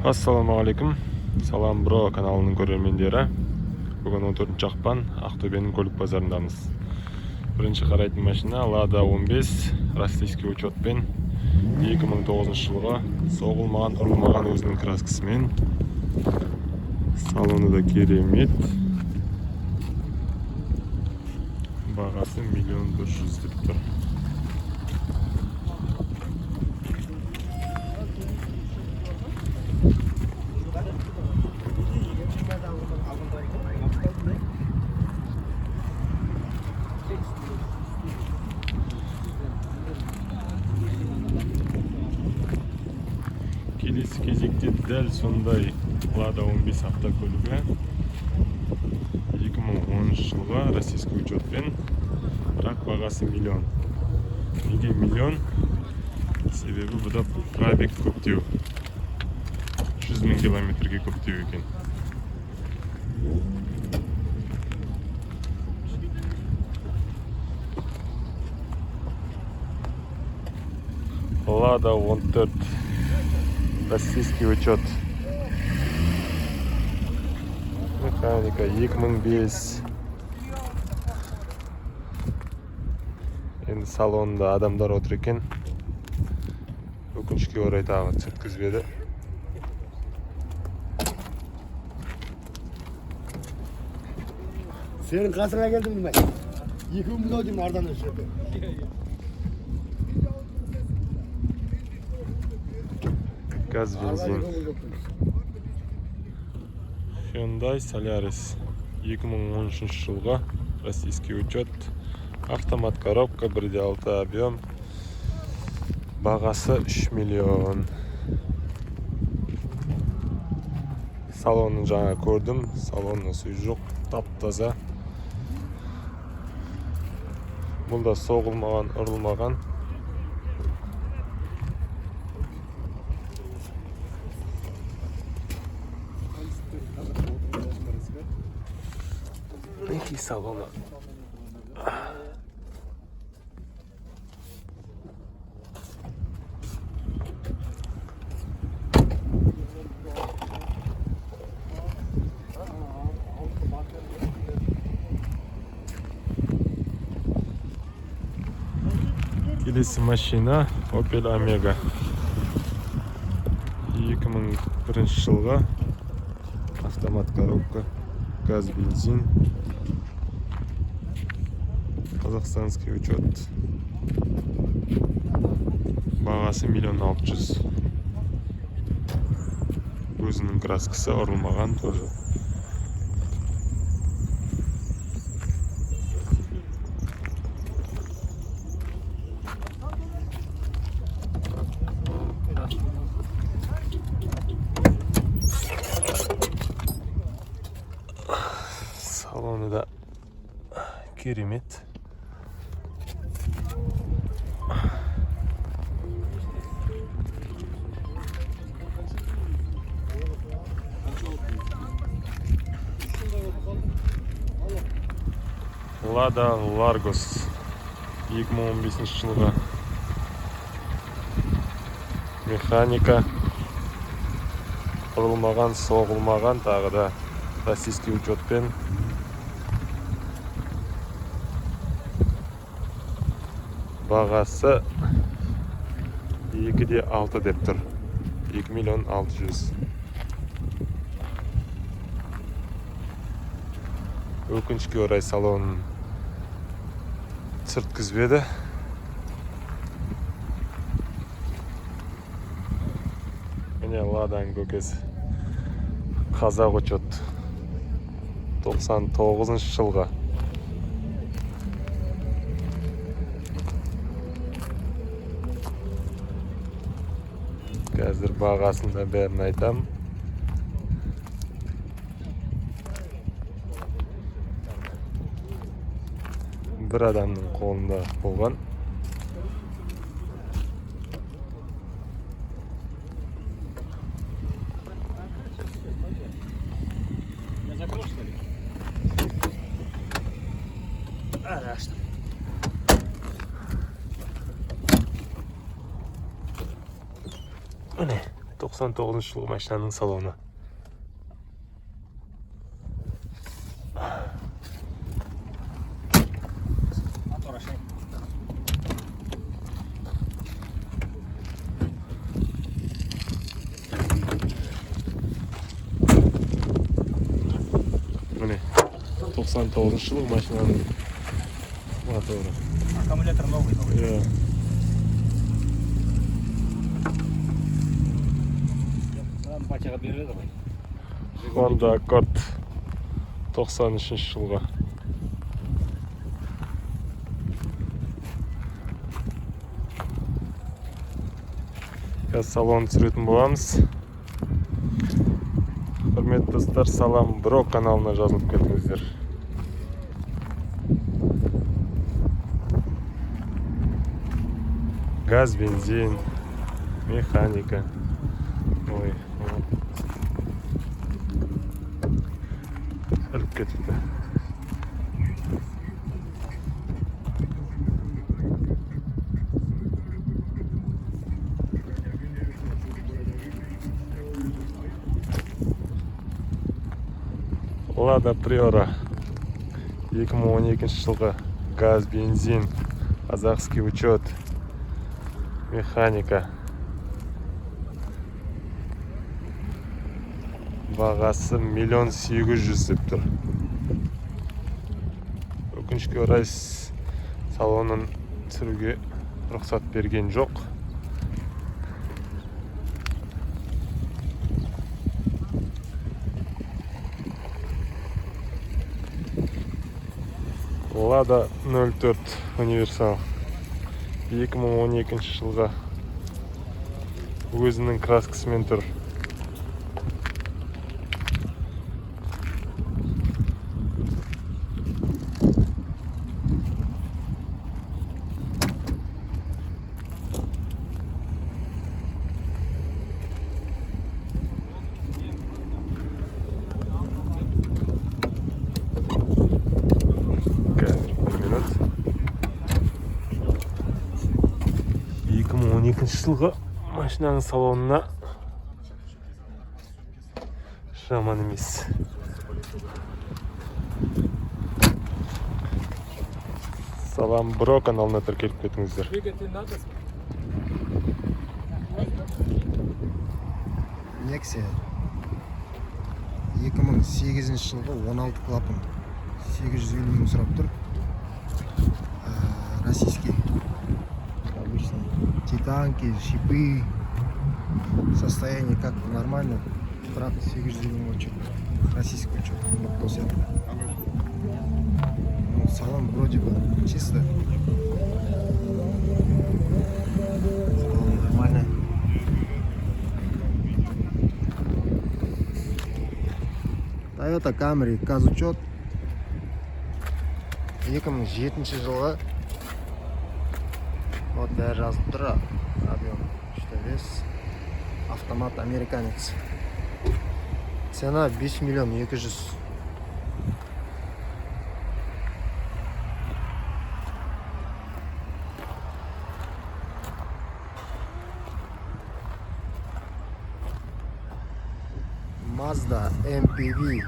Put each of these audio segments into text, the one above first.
Assalamualaikum. Salam Bro kanalының көрермендері. Бүгін 14 ақпан Ақтөбенің көлік базарындамыз. Бірінші қарайтын машина Lada 15 российский учетпен 2009 жылға соғылмаған, ұрылмаған өзінің краскасымен. Салоны да керемет. Бағасы 1.100.000 деп тұр. Келесі кезекте дәл сондай Lada 15 автокөлігі 2010 жылға российский учетпен, бірақ бағасы миллион. Неге миллион? Себебі бұда пробег көптеу. 100 000 километрге көптеу екен. Lada 14 российский учет. Механика 2005. Енді салонда адамдар отыр екен. Өкінішке орай тағы сөткізбеді. Senin kasına geldim mi? Yıkım mı ödeyim aradan aşağıda? Gaz benzin. Hyundai Solaris 2013 жылға российский учет. Автомат коробка, 1.6 объем. Бағасы 3 миллион. Салонын жаңа көрдім. Салонның сөз жоқ, тап-таза. Бұл да соғылмаған, ұрылмаған. Некий салона. Келесі машина Opel Omega 2001 жылға автомат коробка, газ бензин, казахстанский учет. Бағасы 1.600.000. Өзінің краскасы ұрылмаған тоже. Салоны да керемет. Lada Largus 2015 жылға. Механика ұрылмаған, соғылмаған, тағы да российский учетпен. Бағасы 2.6 деп тұр. 2.600.000. Өкінішке орай салонын сырткізбеді. Міне Ладаның көкесі. Қазақ учет 99 жылға. Қазір бағасында бәрін айтам. Бір адамның қолында болған. Mine. 99 жылғы машинаның салоны. Міне 99 жылғы машинаның моторы. Аккумулятор новый. Иә. Пачаға береді ғой. Honda Accord 93 жылғы. Қазір салон түсіретін боламыз. Құрметті достар, Салам Бро каналына жазылып кетіңіздер. Газ, бензин, механика. Ой, іліп кетіпті. Lada Priora 2012 жылғы. Газ, бензин, казахский учет, механика. Бағасы 1 800 000 деп тұр. Өкінішке орай салонын түсіруге рұқсат берген жоқ. Lada 04 универсал 2012 жылғы. Өзінің краскасымен тұр. Жылғы машинаның салонына жаман емес. Салам Бро каналына тіркеліп кетіңіздер. Nexia 2008 жылғы 16 клапан 850 мың сұрап тұр. Российский. Обычно титанки, шипы. Состояние как нормально. Правда, 850 мың учет. Российский учет. Ну, салон вроде бы чисто. Салон нормально. Toyota Camry казучет 2007 жылғы. Вот бәрі жазып тұр. Объем 3 автомат американец. Цена 5 200 000. Mazda MPV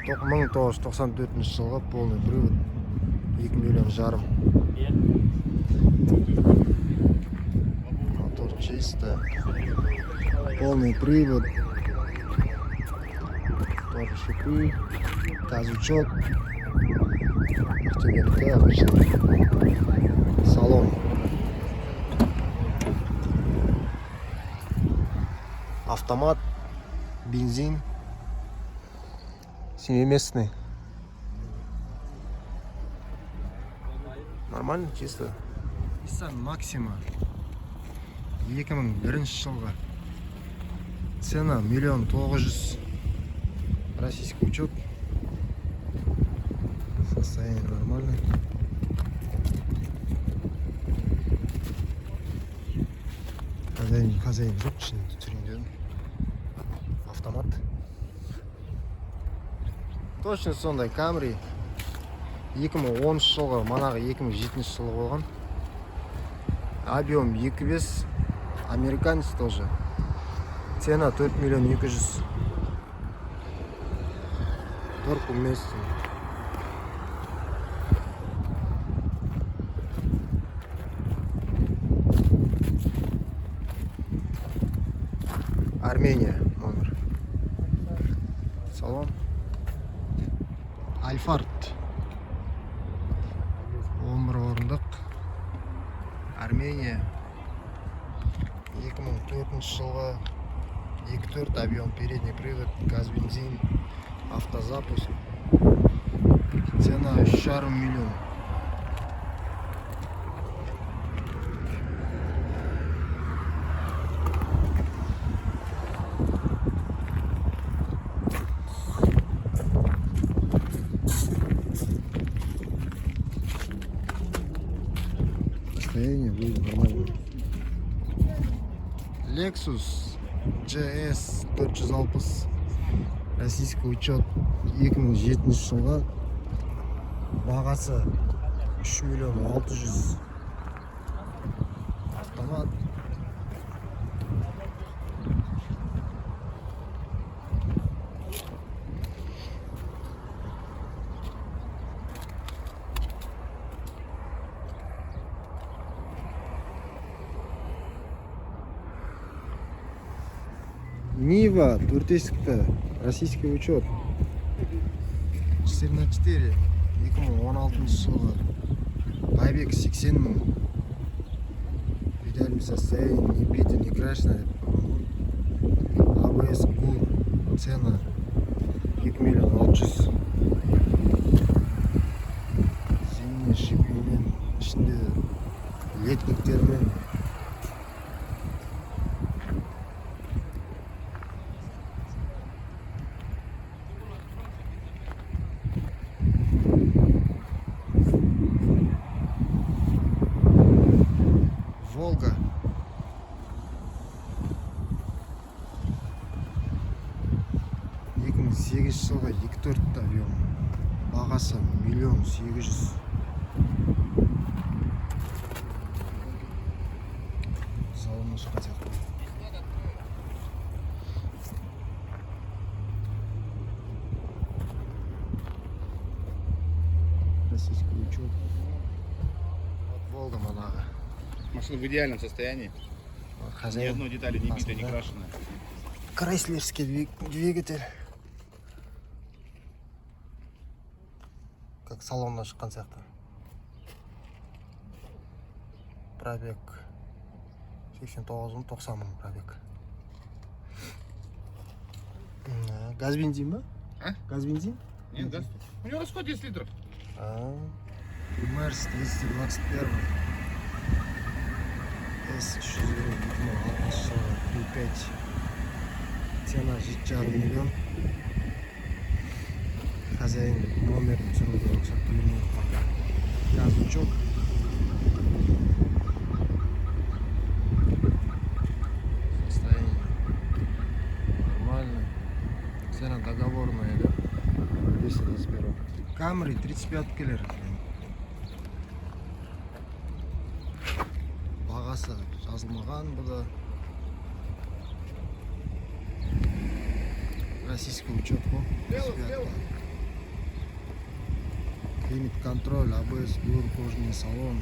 1994 жылғы полный привод 2,5 миллион. Мотор чисто. Полный привод. Тоже шипы. Казучок. Салон. Автомат. Бензин. Семиместный. Нормально, чисто. Nissan Maxima 2001 жылғы. Цена 1 900 000. Российский учет. Состояние нормальное. Хозяин жоқ, ішінде түрінден. Автомат. Точно сондай Camry 2010 жылғы, манағы 2007 жылғы болған. Объем 2.5, Американец тоже. Цена 4 миллион 200. Торг уместен. Армения номер. Салон. Альфард. 11 орындық. Армения. 2004 жылғы 2.4 объем, передний привод, газ, бензин, автозапуск. Цена 3,5 миллион. Состояние будет нормально. Lexus GS 460 российский учет 2007 жылға, бағасы 3 миллион 600. Автомат. Нива, туртесікті, российский учет 4/4 2016 жылғы, пробег 80 мың. В идеальном состоянии, не бито, не крашено. АБС ГУР, цена 2 миллион 600. Зимний шипімен, ішінде летниктермен. Волга. Сегіз жылға 2.4 объем. Бағасы 1 800 000. Салонына шыққан сияқты. Российский учет. Вот Волга манағы. Машина в идеальном состоянии. Вот Ни хозяин. одной детали не битой, не Да. крашеной. Крайслерский двигатель. Как салонна шыққан сияқты. Пробег 89 мың, 90 мың пробег. Газ, бензин ба? А? Газ, бензин? Нет, газ. У него расход 10 литров. Мерс 221. S300 3.5. Цена 7,5 миллион. Хозяин номер түсіруге рұқсат бермей қалған. Газучок. Состояние нормально. Цена договорная, да? 221. Камри 35-келер. Бағасы жазылмаған, бұл да российский учет қой. 35. Климат-контроль, АБС, ГУР, кожаный салон.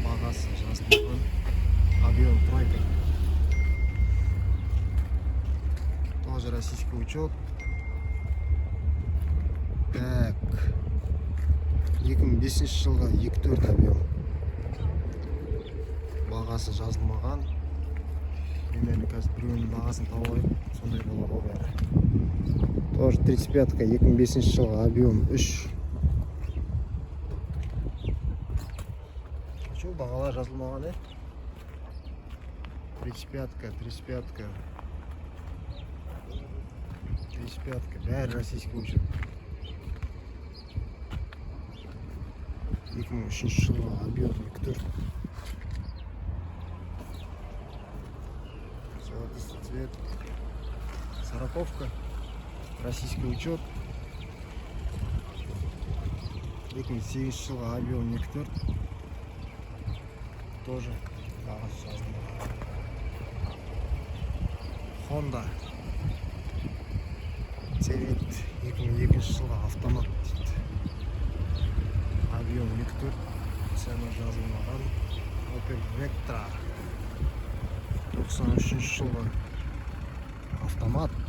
Бағасы жазылмаған. Объем тройка. Тоже российский учет. Так. 2005 жылға 2.4 объем. Бағасы жазылмаған. Примерно қазір біреуінің бағасын тауып, сондай болады ғой бәрі. Тоже 35-ка 2005 жылғы объем 3. Что, бағалар жазылмаған, 35-ка, 35-ка. 35-ка, бәрі российский учет. 2003 жылғы объем 2.4. Золотистый цвет. Сороковка. Российский учет. 2008 жылғы объем 2.4. Тоже қағаз жазылмаған. Honda Civic 2002 жылғы автомат дейді. Объем 2.4, цена жазылмаған. Opel Vectra 93 жылғы автомат.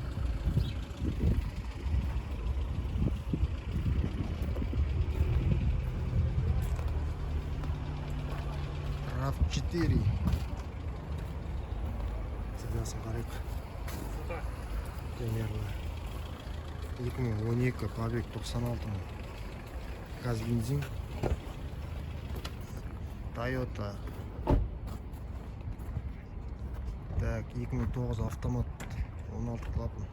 RAV4 ценасын қарайық. Примерно 2012 пробег 96 мың. Газ бензин. Toyota. Так, 2009 автомат 16 клапан.